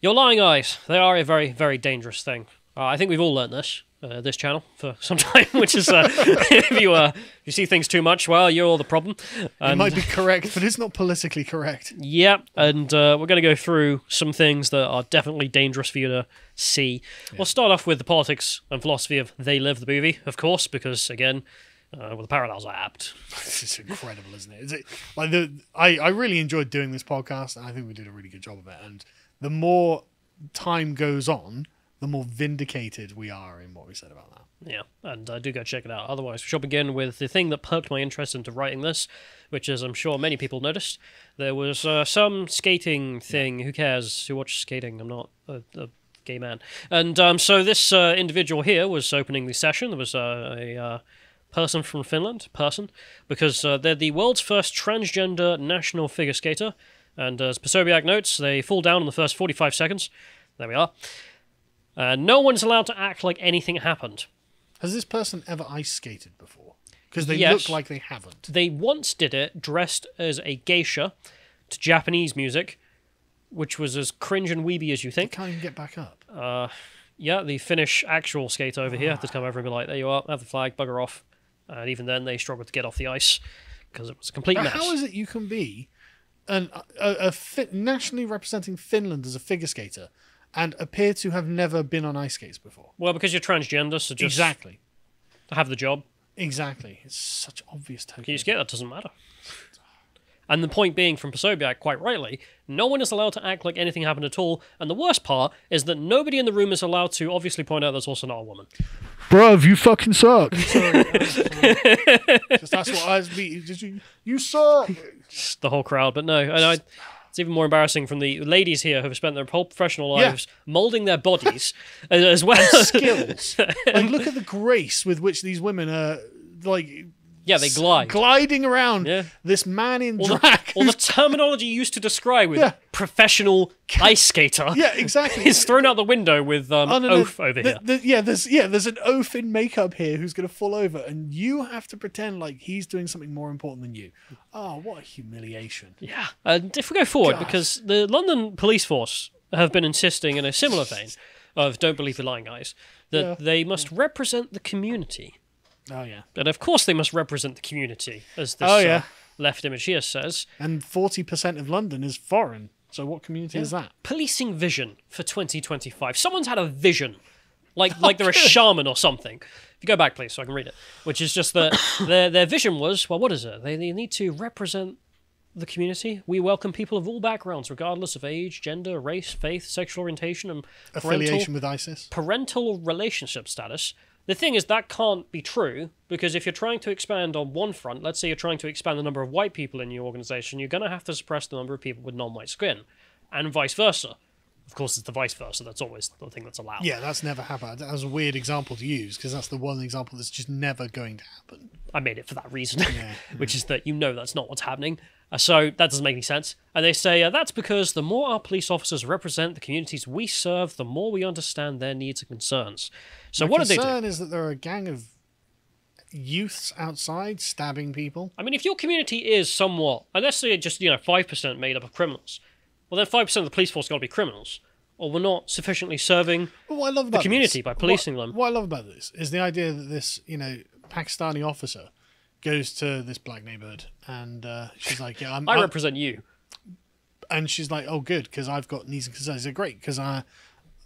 Your lying eyes, they are a very, very dangerous thing. I think we've all learned this channel for some time, which is if you see things too much, well, you're all the problem. It might be correct, but it's not politically correct. Yeah, and we're going to go through some things that are definitely dangerous for you to see. Yeah. We'll start off with the politics and philosophy of They Live, the movie, of course, because, again, the parallels are apt. It's incredible, isn't it? I really enjoyed doing this podcast, and I think we did a really good job of it. And the more time goes on, the more vindicated we are in what we said about that. Yeah, and do go check it out. Otherwise, we shall begin with the thing that perked my interest into writing this, which is, I'm sure many people noticed. There was some skating thing. Yeah. Who cares? Who watches skating? I'm not a gay man. And so this individual here was opening the session. There was a person from Finland, because they're the world's first transgender national figure skater. And as Posobiec notes, they fall down in the first 45 seconds. There we are. No one's allowed to act like anything happened. Has this person ever ice skated before? Because they look like they haven't. They once did it dressed as a geisha to Japanese music, which was as cringe and weeby as you think. They can't even get back up. Yeah, the Finnish actual skater over here had to come over and be like, there you are, have the flag, bugger off. And even then, they struggled to get off the ice because it was a complete mess. How is it you can be nationally representing Finland as a figure skater and appear to have never been on ice skates before? Well, because you're transgender, so just exactly have the job. Exactly. It's such obvious token. Can you skate? That doesn't matter. And the point being, from Posobiec, quite rightly, no one is allowed to act like anything happened at all, and the worst part is that nobody in the room is allowed to obviously point out there's also not a woman. Bruv, you fucking suck. Sorry. Just that's what I mean. You suck. Just the whole crowd, but no. It's even more embarrassing from the ladies here who have spent their whole professional lives moulding their bodies as well. And skills. Like, look at the grace with which these women are, like... Yeah, they glide. Gliding around this man in drag. Or the terminology used to describe with professional ice skater. Yeah, exactly. Is thrown out the window with oaf over here. There's an oaf in makeup here who's going to fall over, and you have to pretend like he's doing something more important than you. Oh, what a humiliation. Yeah. And if we go forward, because the London police force have been insisting in a similar vein of don't believe the lying eyes, that they must represent the community. Oh, yeah. And of course they must represent the community, as this left image here says. And 40% of London is foreign. So what community is that? Policing vision for 2025. Someone's had a vision. Like they're a shaman or something. If you go back, please, so I can read it. Which is just that their vision was, well, what is it? They need to represent the community. We welcome people of all backgrounds, regardless of age, gender, race, faith, sexual orientation, and affiliation with ISIS. Parental relationship status. The thing is, that can't be true, because if you're trying to expand on one front, let's say you're trying to expand the number of white people in your organization, you're going to have to suppress the number of people with non-white skin, and vice versa. Of course, it's the vice versa. That's always the thing that's allowed. Yeah, that's never happened. That was a weird example to use, because that's the one example that's just never going to happen. I made it for that reason, which is that that's not what's happening. So that doesn't make any sense. And they say that's because the more our police officers represent the communities we serve, the more we understand their needs and concerns. So what do they do? The concern is that there are a gang of youths outside stabbing people. I mean, if your community is somewhat, unless they're just 5% made up of criminals, well then 5% of the police force got to be criminals, or we're not sufficiently serving the community by policing them. What I love about this is the idea that this Pakistani officer goes to this black neighborhood and she's like, I represent you. And she's like, oh, good, because I've got needs and concerns. They're great, because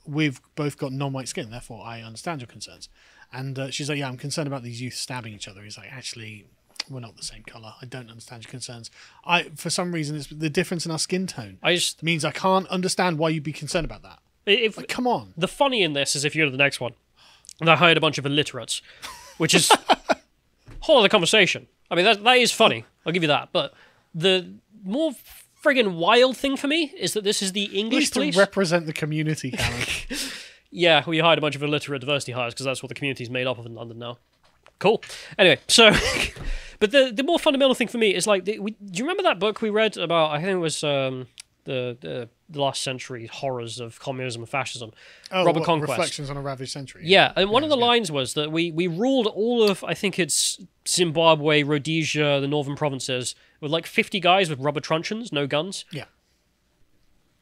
we've both got non-white skin, therefore I understand your concerns. And she's like, I'm concerned about these youth stabbing each other. He's like, actually, we're not the same colour. I don't understand your concerns. For some reason, it's the difference in our skin tone means I can't understand why you'd be concerned about that. Come on. The funny in this is if you go to the next one, and I hired a bunch of illiterates, which is... whole other conversation. I mean, that is funny. I'll give you that. But the more friggin' wild thing for me is that this is the English police. To represent the community, Callum. Yeah, we hired a bunch of illiterate diversity hires because that's what the community's made up of in London now. Cool. Anyway, so... but the more fundamental thing for me is like... do you remember that book we read about... I think it was... the last century horrors of communism and fascism. Robert Conquest. Reflections on a Ravaged Century. Yeah, and one of the lines was that we ruled all of, I think it's Zimbabwe, Rhodesia, the northern provinces, with like 50 guys with rubber truncheons, no guns. Yeah.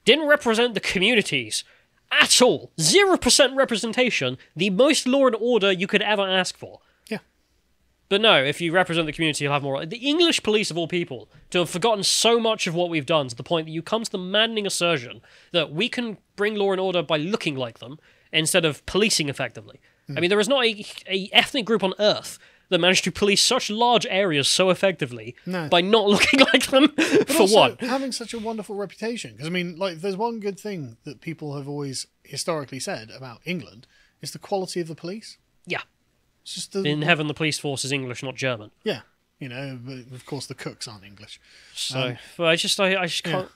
didn't represent the communities at all. 0% representation, the most law and order you could ever ask for. Yeah. But no, if you represent the community, you'll have more. The English police, of all people, to have forgotten so much of what we've done to the point that you come to the maddening assertion that we can bring law and order by looking like them instead of policing effectively. I mean, there is not a ethnic group on Earth that managed to police such large areas so effectively by not looking like them, but for also one. having such a wonderful reputation. Because, I mean, like, there's one good thing that people have always historically said about England is the quality of the police. Yeah. It's just In heaven, the police force is English, not German. Yeah. You know, but of course the cooks aren't English. So, but I just can't...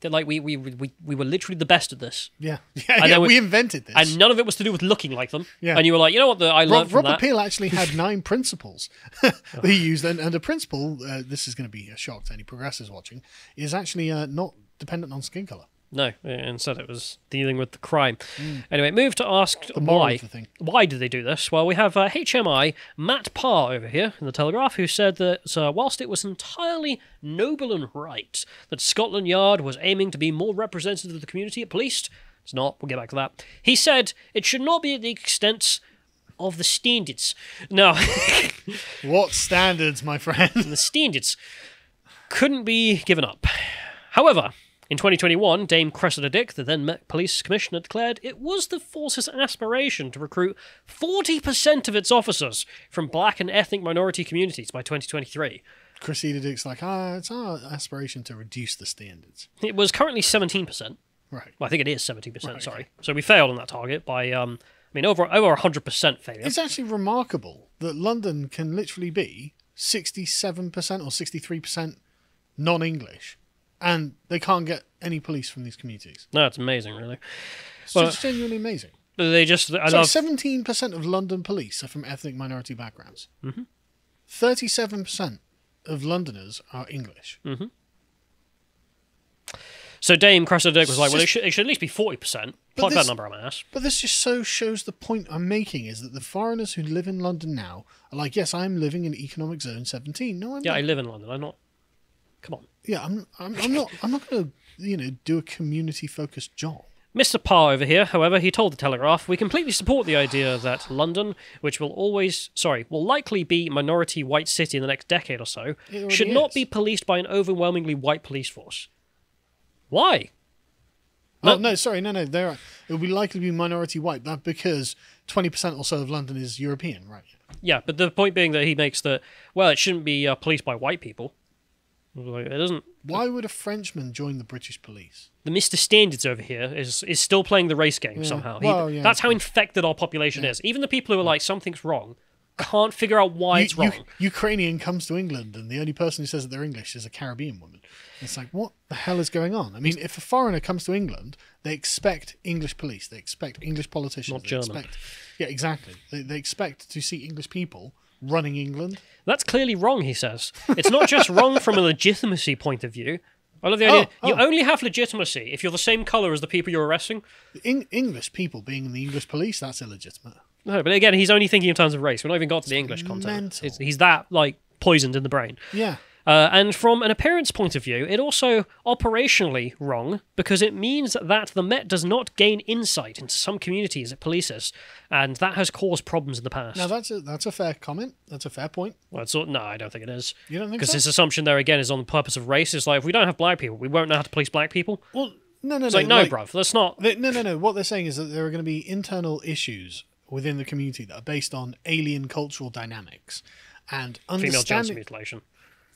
Like, we were literally the best at this. Yeah. Yeah, we invented this. And none of it was to do with looking like them. Yeah. And you were like, you know what, I learned from Robert that. Peel actually had 9 principles that he used. And a principle, this is going to be a shock to any progressives watching, is actually not dependent on skin colour. No, instead it was dealing with the crime. Anyway, move to ask The moral why. of the thing. Why did they do this? Well, we have HMI Matt Parr over here in the Telegraph, who said that whilst it was entirely noble and right that Scotland Yard was aiming to be more representative of the community at least, it's not, we'll get back to that. He said it should not be at the extent of the standards. No. What standards, my friend? The standards couldn't be given up. However, in 2021, Dame Cressida Dick, the then Met Police Commissioner, declared it was the force's aspiration to recruit 40% of its officers from black and ethnic minority communities by 2023. Cressida Dick's like, it's our aspiration to reduce the standards. It was currently 17%. Right. Well, I think it is 17%, Right, sorry. okay. So we failed on that target by, over 100% failure. It's actually remarkable that London can literally be 67% or 63% non-English, and they can't get any police from these communities. No, it's amazing, really. It's Well, just genuinely amazing. But they just... I So love... 17% of London police are from ethnic minority backgrounds. 37% of Londoners are English. So Dame Cressida Dick was like, well, Just- it should at least be 40%. But Plug that this- number on my ass. But this just so shows the point I'm making, is that the foreigners who live in London now are like, yes, I'm living in economic zone 17. No, I'm Yeah, not. I live in London. I'm not... Come on. Yeah, I'm not going to, do a community-focused job. Mr. Parr over here, however, he told the Telegraph, we completely support the idea that London, which will likely be minority white city in the next decade or so, It already should not is. be policed by an overwhelmingly white police force. Why? Oh, no, sorry, no. It will be likely to be minority white, but because 20% or so of London is European, right? Yeah, but the point being that he makes that, well, it shouldn't be policed by white people. Like, it doesn't... Why would a Frenchman join the British police? The Mr. Standards over here is still playing the race game somehow. Well, yeah, that's how infected our population is. Even the people who are like, something's wrong, can't figure out why it's wrong. Ukrainian comes to England, and the only person who says that they're English is a Caribbean woman. It's like, what the hell is going on? I mean, if a foreigner comes to England, they expect English police, they expect English politicians. Not German. Yeah, exactly. They expect to see English people running England. That's clearly wrong, he says. It's not just wrong from a legitimacy point of view. I love the idea. You only have legitimacy if you're the same colour as the people you're arresting. English people being in the English police, that's illegitimate. No, but again, he's only thinking in terms of race. We're not even got to the English content. mental. He's that, poisoned in the brain. Yeah. And from an appearance point of view, it also operationally wrong because it means that the Met does not gain insight into some communities it polices, and that has caused problems in the past. Now, that's a fair comment. That's a fair point. Well, no, I don't think it is. You don't think Because so? his assumption there again is on the purpose of race. It's like, if we don't have black people, we won't know how to police black people. Well, no. It's like, no, bruv, that's not... No. What they're saying is that there are going to be internal issues within the community that are based on alien cultural dynamics. And Female genital understanding... mutilation.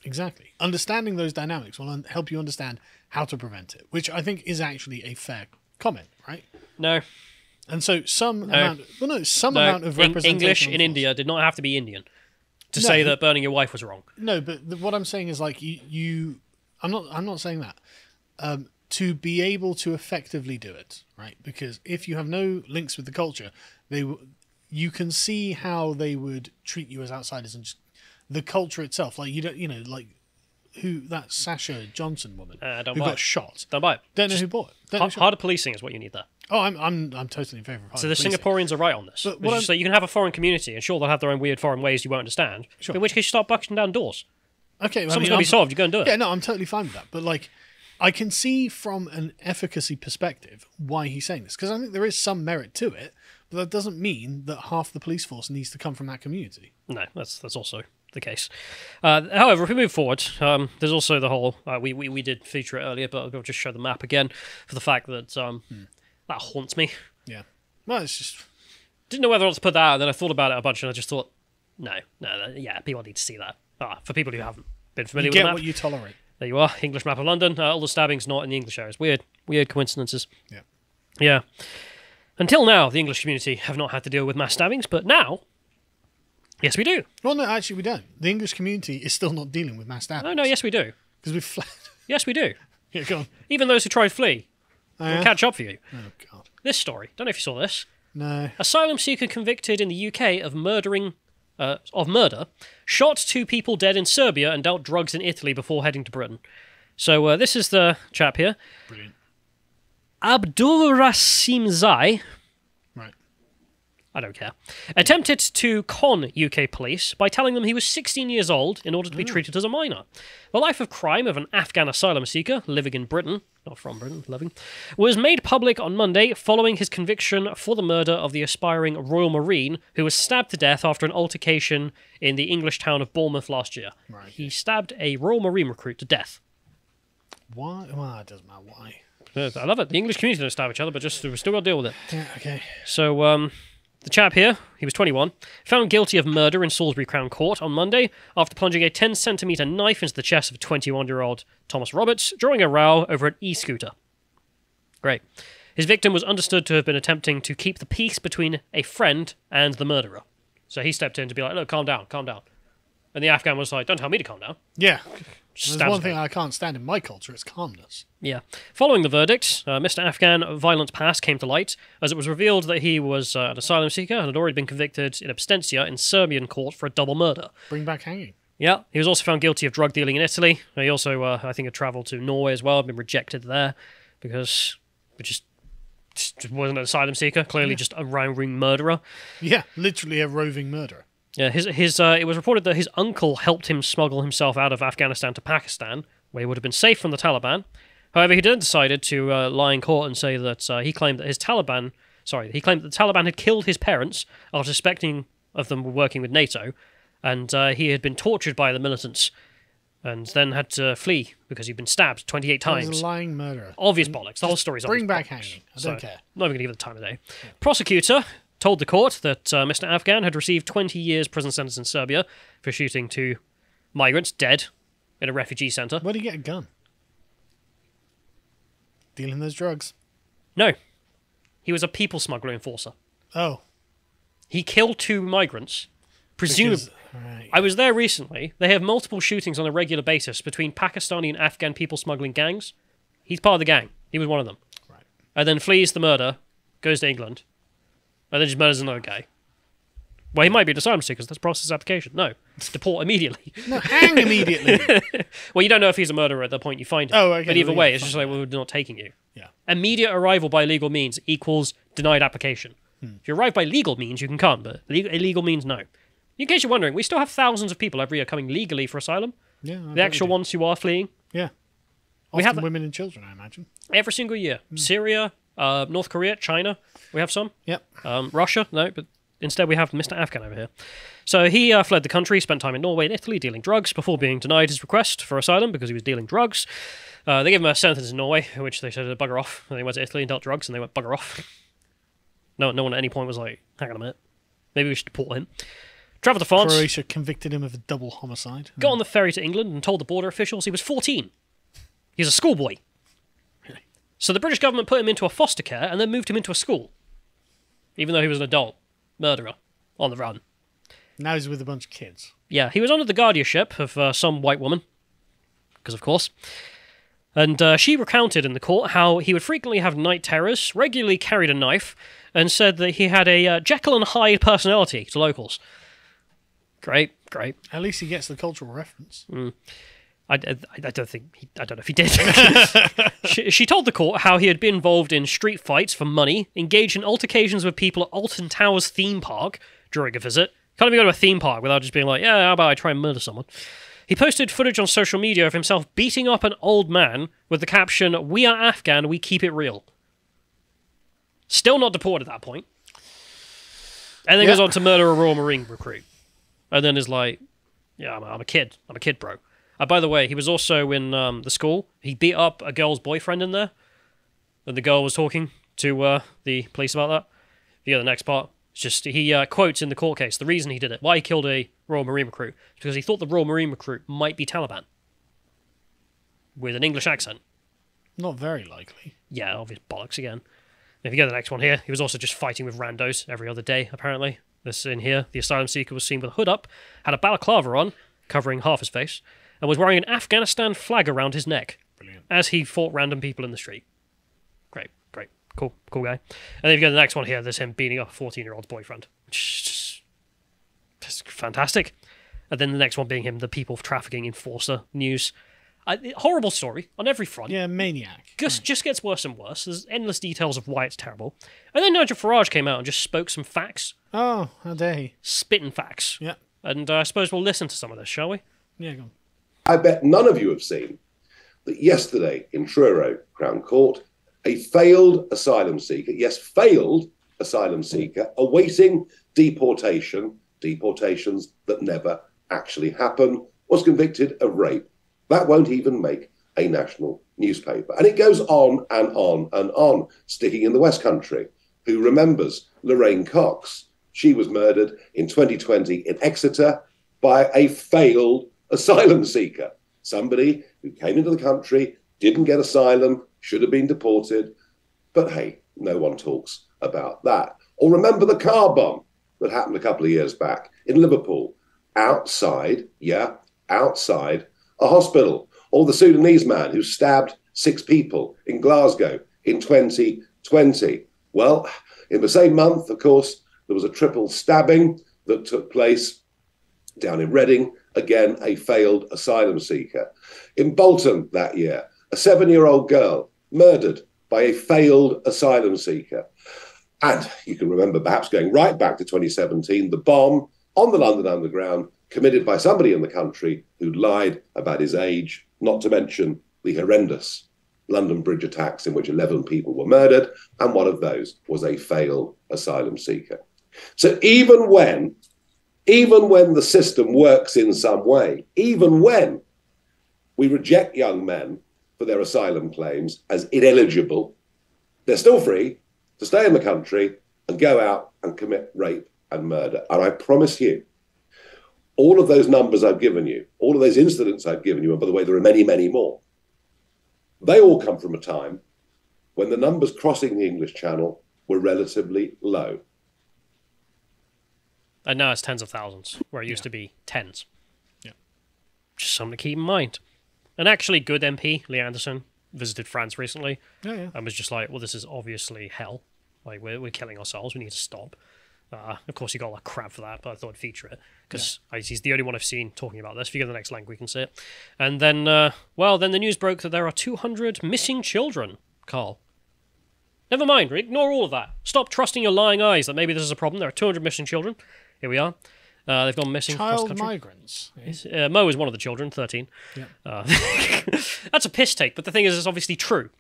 Exactly. Understanding those dynamics will help you understand how to prevent it, which I think is actually a fair comment, right? No. And so some amount of representation... English on in the India did not have to be Indian to say that burning your wife was wrong. No, but what I'm saying is like I'm not saying that. To be able to effectively do it, right? Because if you have no links with the culture, you can see how they would treat you as outsiders, and just the culture itself. Like who that Sasha Johnson woman Don't who buy got it. shot. Don't buy it. Don't know who bought it. Harder policing is what you need there. Oh, I'm totally in favour of So the policing. Singaporeans are right on this. But Which is that you can have a foreign community, and sure, they'll have their own weird foreign ways you won't understand. Sure. In which case, you start busting down doors. Okay, Something's going to be solved. You go and do it. Yeah, no, I'm totally fine with that. But I can see from an efficacy perspective why he's saying this, because I think there is some merit to it, but that doesn't mean that half the police force needs to come from that community. No, that's also the case. However, if we move forward, there's also the whole... we did feature it earlier, but I'll just show the map again for the fact that that haunts me. Yeah. Well, it's just... Didn't know whether or not to put that out, and then I thought about it a bunch, and I just thought, no, people need to see that. For people who haven't been familiar with the map. You get what you tolerate. There you are, English map of London. All the stabbings not in the English areas. Weird coincidences. Yeah. Yeah. Until now, the English community have not had to deal with mass stabbings, but now, yes, we do. Well, no, actually, we don't. The English community is still not dealing with mass stabbings. No, yes, we do. Because we've fled. Yes, we do. Yeah, go on. Even those who try to flee will catch up for you. Oh, God. This story, don't know if you saw this. No. Asylum seeker convicted in the UK of murder, shot 2 people dead in Serbia and dealt drugs in Italy before heading to Britain. So this is the chap here. Brilliant. Abdulrasim Zai. Right. I don't care. Attempted to con UK police by telling them he was 16 years old in order to be treated as a minor. The life of crime of an Afghan asylum seeker living in Britain, not from Britain, living, was made public on Monday following his conviction for the murder of the aspiring Royal Marine who was stabbed to death after an altercation in the English town of Bournemouth last year. Right. He stabbed a Royal Marine recruit to death. Why? Well, it doesn't matter why. I love it. The English community don't stab each other, but we've still got to deal with it. Yeah, okay. So, the chap here, he was 21, found guilty of murder in Salisbury Crown Court on Monday after plunging a 10-centimetre knife into the chest of 21-year-old Thomas Roberts during a row over an e-scooter. Great. His victim was understood to have been attempting to keep the peace between a friend and the murderer. So he stepped in to be like, look, calm down. And the Afghan was like, don't tell me to calm down. Yeah. Stabs There's one him. thing I can't stand in my culture, it's calmness. Yeah. Following the verdict, Mr. Afghan violent past came to light as it was revealed that he was an asylum seeker and had already been convicted in absentia in Serbian court for a double murder. Bring back hanging. Yeah. He was also found guilty of drug dealing in Italy. He also, I think, had travelled to Norway as well, been rejected there because he just wasn't an asylum seeker, clearly just a roving murderer. Yeah, literally a roving murderer. Yeah, it was reported that his uncle helped him smuggle himself out of Afghanistan to Pakistan, where he would have been safe from the Taliban. However, he then decided to lie in court and say that he claimed that the Taliban had killed his parents after suspecting of them working with NATO, and he had been tortured by the militants, and then had to flee because he'd been stabbed 28 times. He was a lying murderer. Obvious bollocks. The whole story's obvious Bring back bollocks. hanging. I don't care. Not even going to give it the time of day. Yeah. Prosecutor told the court that Mr. Afghan had received 20 years prison sentence in Serbia for shooting 2 migrants dead in a refugee centre. Where'd he get a gun? Dealing those drugs. No. He was a people smuggler enforcer. Oh. He killed 2 migrants. Presumably. Right. I was there recently. They have multiple shootings on a regular basis between Pakistani and Afghan people smuggling gangs. He's part of the gang. He was one of them. Right. And then flees the murder, goes to England, and then just murders another guy. Well, he might be an asylum seeker, that's process application. No. Deport immediately. No, hang immediately. Well, you don't know if he's a murderer at the point you find him. Oh, okay. But either Well, way, yeah, it's just like, well, we're not taking you. Yeah. Immediate arrival by legal means equals denied application. If you arrive by legal means, you can come, but illegal means no. In case you're wondering, we still have thousands of people every year coming legally for asylum. Yeah. The actual ones who are fleeing. Yeah. We Often have women and children, I imagine. every single year. Syria, North Korea, China, we have some. Yep. Russia, no, but instead we have Mr. Afghan over here. So he fled the country, spent time in Norway and Italy dealing drugs before being denied his request for asylum because he was dealing drugs. They gave him a sentence in Norway, in which they said bugger off. And they went to Italy and dealt drugs, and they went bugger off. No one at any point was like, hang on a minute, maybe we should deport him. Travelled to France. Croatia convicted him of a double homicide. Got on the ferry to England and told the border officials he was 14. He's a schoolboy. Really? So the British government put him into a foster care and then moved him into a school. Even though he was an adult murderer on the run. Now he's with a bunch of kids. Yeah, he was under the guardianship of some white woman. Because of course. And she recounted in the court how he would frequently have night terrors, regularly carried a knife, and said that he had a Jekyll and Hyde personality to locals. Great. At least he gets the cultural reference. I don't know if he did. she told the court how he had been involved in street fights for money, engaged in altercations with people at Alton Towers theme park during a visit. Can't even go to a theme park without just being like, yeah, how about I try and murder someone? He posted footage on social media of himself beating up an old man with the caption, "We are Afghan, we keep it real." Still not deported at that point. And then goes on to murder a Royal Marine recruit. And then is like, yeah, I'm a kid. I'm a kid, bro. By the way, he was also in the school. He beat up a girl's boyfriend in there. And the girl was talking to the police about that. The next part. It's just, he quotes in the court case the reason he did it, why he killed a Royal Marine recruit, is because he thought the Royal Marine recruit might be Taliban. With an English accent. Not very likely. Yeah, obvious bollocks again. If you go to the next one here, he was also just fighting with randos every other day, apparently. This in here, the asylum seeker was seen with a hood up, had a balaclava on, covering half his face, and was wearing an Afghanistan flag around his neck. Brilliant. As he fought random people in the street. Great. Cool guy. And then if you go to the next one here, there's him beating up a 14-year-old's boyfriend. Which is just fantastic. And then the next one being him, the people trafficking enforcer news. Horrible story on every front. Yeah, maniac. Just gets worse and worse. There's endless details of why it's terrible. And then Nigel Farage came out and just spoke some facts. Oh, how dare he. Spitting facts. Yeah. And I suppose we'll listen to some of this, shall we? Yeah, go on. I bet none of you have seen that yesterday in Truro Crown Court, a failed asylum seeker, awaiting deportations that never actually happen, was convicted of rape. That won't even make a national newspaper. And it goes on and on and on, sticking in the West Country. Who remembers Lorraine Cox? She was murdered in 2020 in Exeter by a failed asylum seeker. Somebody who came into the country, didn't get asylum, should have been deported. But hey, no one talks about that. Or remember the car bomb that happened a couple of years back in Liverpool, outside a hospital. Or the Sudanese man who stabbed 6 people in Glasgow in 2020. Well, in the same month, of course, there was a triple stabbing that took place down in Reading. Again, a failed asylum seeker. In Bolton that year, a 7-year-old girl murdered by a failed asylum seeker. And you can remember, perhaps going right back to 2017, the bomb on the London Underground committed by somebody in the country who'd lied about his age, not to mention the horrendous London Bridge attacks in which 11 people were murdered, and one of those was a failed asylum seeker. So even when the system works in some way, even when we reject young men for their asylum claims as ineligible, they're still free to stay in the country and go out and commit rape and murder. And I promise you, all of those numbers I've given you, all of those incidents I've given you, and by the way, there are many, many more, they all come from a time when the numbers crossing the English Channel were relatively low. And now it's tens of thousands, where it used to be tens. Yeah. Just something to keep in mind. An actually good MP, Lee Anderson, visited France recently and was just like, well, this is obviously hell. Like, we're killing ourselves. We need to stop. Of course, he got a lot of crap for that, but I thought I'd feature it because he's the only one I've seen talking about this. If you go to the next link, we can see it. And then, then the news broke that there are 200 missing children, Carl. Never mind, ignore all of that. Stop trusting your lying eyes that maybe this is a problem. There are 200 missing children. Here we are. They've gone missing across the country. Migrants. Mo is one of the children, 13. Yeah. That's a piss take, but the thing is, it's obviously true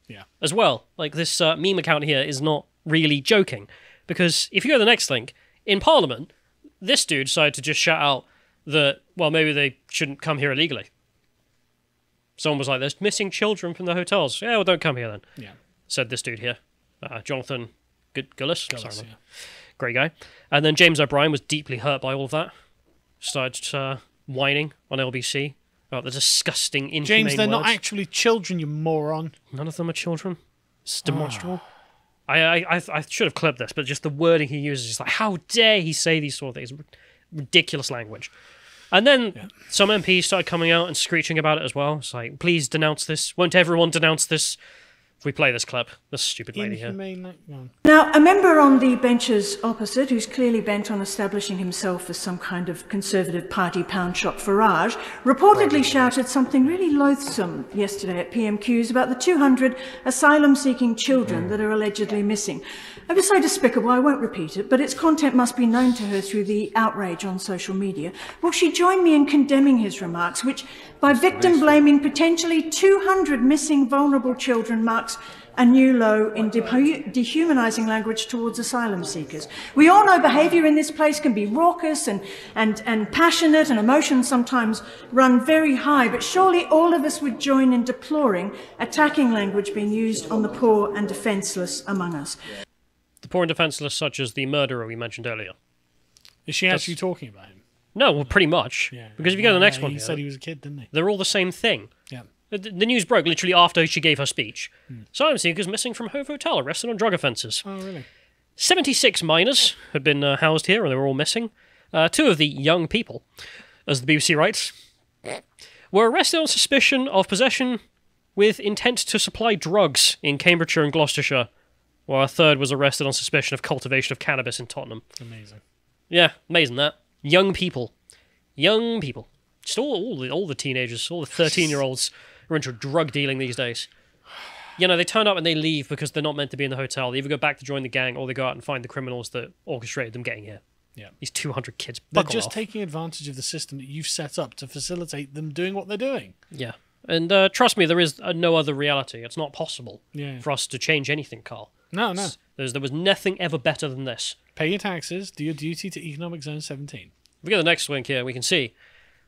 as well. Like, this meme account here is not really joking. Because if you go to the next link, in Parliament, this dude decided to just shout out that, well, maybe they shouldn't come here illegally. Someone was like, there's missing children from the hotels. Yeah, well, don't come here then. Yeah. Said this dude here. Jonathan Gullis. Sorry, great guy. And then James O'Brien was deeply hurt by all of that. Started whining on LBC about the disgusting, inhumane James, they're words. not actually children, you moron. None of them are children. It's demonstrable. I should have clipped this, but just the wording he uses is like, how dare he say these sort of things? Ridiculous language. And then some MPs started coming out and screeching about it as well. It's like, please denounce this. Won't everyone denounce this? If we play this clip, this stupid lady here. Now, a member on the benches opposite, who's clearly bent on establishing himself as some kind of Conservative Party pound shop Farage, reportedly shouted something really loathsome yesterday at PMQs about the 200 asylum-seeking children that are allegedly missing. It was so despicable, I won't repeat it, but its content must be known to her through the outrage on social media. Will she join me in condemning his remarks, which, by victim-blaming potentially 200 missing vulnerable children, marks a new low in dehumanising language towards asylum seekers? We all know behaviour in this place can be raucous and passionate, and emotions sometimes run very high, but surely all of us would join in deploring attacking language being used on the poor and defenceless among us. The poor and defenceless, such as the murderer we mentioned earlier. Is she actually talking about him? No, well, pretty much. Yeah. Because if you go to the next one he here, said he was a kid, didn't he? they're all the same thing. Yeah. The news broke literally after she gave her speech. Asylum seekers missing from Hove Hotel, arrested on drug offences. Oh, really? 76 minors had been housed here, and they were all missing. 2 of the young people, as the BBC writes, were arrested on suspicion of possession with intent to supply drugs in Cambridgeshire and Gloucestershire, while a 3rd was arrested on suspicion of cultivation of cannabis in Tottenham. Amazing. Yeah, amazing that. Young people. Young people. Just all the teenagers, all the 13-year-olds are into drug dealing these days. You know, they turn up and they leave because they're not meant to be in the hotel. They either go back to join the gang or they go out and find the criminals that orchestrated them getting here. Yeah. These 200 kids. They're Buckle just off. taking advantage of the system that you've set up to facilitate them doing what they're doing. Yeah. And trust me, there is no other reality. It's not possible for us to change anything, Carl. No. There was nothing ever better than this. Pay your taxes, do your duty to Economic Zone 17. If we get the next link here, we can see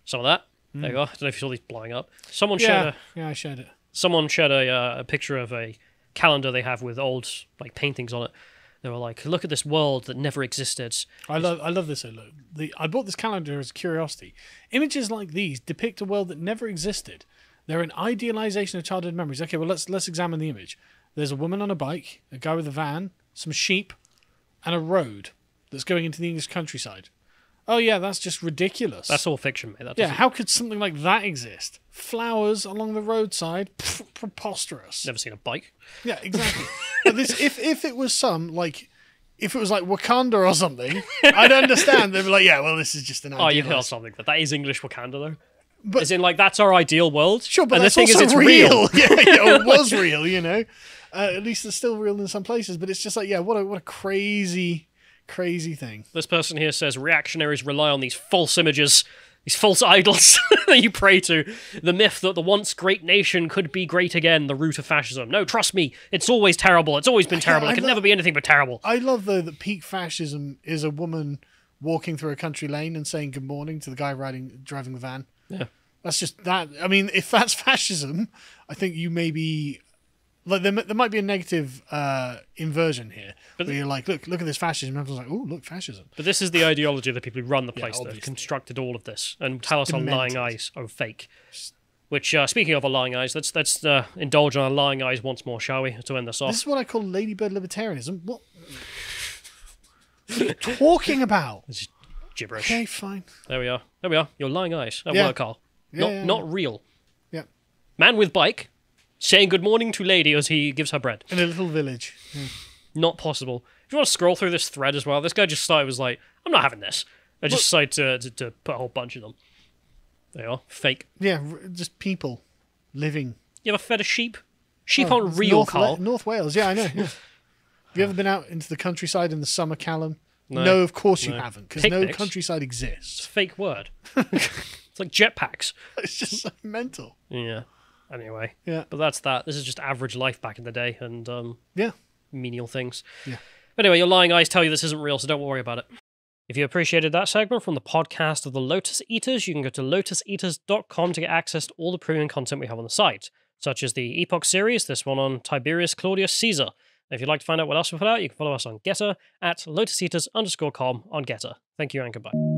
some of that. There you go. I don't know if you saw these blowing up. Someone Yeah, I shared it. Someone shared a picture of a calendar they have with old paintings on it. They were like, "Look at this world that never existed." I love this. I bought this calendar as a curiosity. Images like these depict a world that never existed. They're an idealization of childhood memories. Okay, well let's examine the image. There's a woman on a bike, a guy with a van, some sheep, and a road that's going into the English countryside. Oh yeah, that's just ridiculous. That's all fiction, mate. Yeah, how could something like that exist? Flowers along the roadside, preposterous. Never seen a bike. Yeah, exactly. But if it was if it was like Wakanda or something, I'd understand. They'd be like, yeah, well, this is just an idea. Oh, you've heard something, but that is English Wakanda, though. But, as in, that's our ideal world. Sure, but and that's the thing also is, it's real. Yeah, it was real, you know. At least it's still real in some places, but it's just like, yeah, what a crazy thing. This person here says reactionaries rely on these false images, these false idols that you pray to. The myth that the once great nation could be great again, the root of fascism. No, trust me, it's always terrible. It's always been terrible. It can never be anything but terrible. I love, though, that peak fascism is a woman walking through a country lane and saying good morning to the guy driving the van. Yeah. That's just that. I mean, if that's fascism, I think you may be... Like there might be a negative inversion here, but you're like, look at this fascism. And everyone's like, oh, look, fascism. But this is the ideology of the people who run the place that have obviously. constructed all of this and tell us our Demented. lying eyes are fake. Which, speaking of our lying eyes, let's indulge on our lying eyes once more, shall we, to end this off? This is what I call ladybird libertarianism. What are you talking about? This is gibberish. Okay, fine. There we are. Your lying eyes. At Yeah. work, Carl. Yeah, Not real. Yeah. Man with bike saying good morning to lady as he gives her bread. In a little village. Yeah. Not possible. If you want to scroll through this thread as well, this guy just started, was like, I'm not having this. I just decided to put a whole bunch of them. There you are. Fake. Yeah, just people living. You ever fed a sheep? Sheep aren't It's real, Carl. North Wales, yeah, I know. Yeah. Have you ever been out into the countryside in the summer, Callum? No, of course you haven't, because no Picnics. countryside It's exists. a fake word. It's like jetpacks. It's just so mental. Yeah. Anyway. Yeah. But that's that. This is just average life back in the day and Yeah. menial things. Yeah. But anyway, your lying eyes tell you this isn't real, so don't worry about it. If you appreciated that segment from the podcast of the Lotus Eaters, you can go to lotuseaters.com to get access to all the premium content we have on the site, such as the Epoch series, this one on Tiberius Claudius Caesar. If you'd like to find out what else we put out, you can follow us on Getter at lotuseaters_com on Getter. Thank you and goodbye.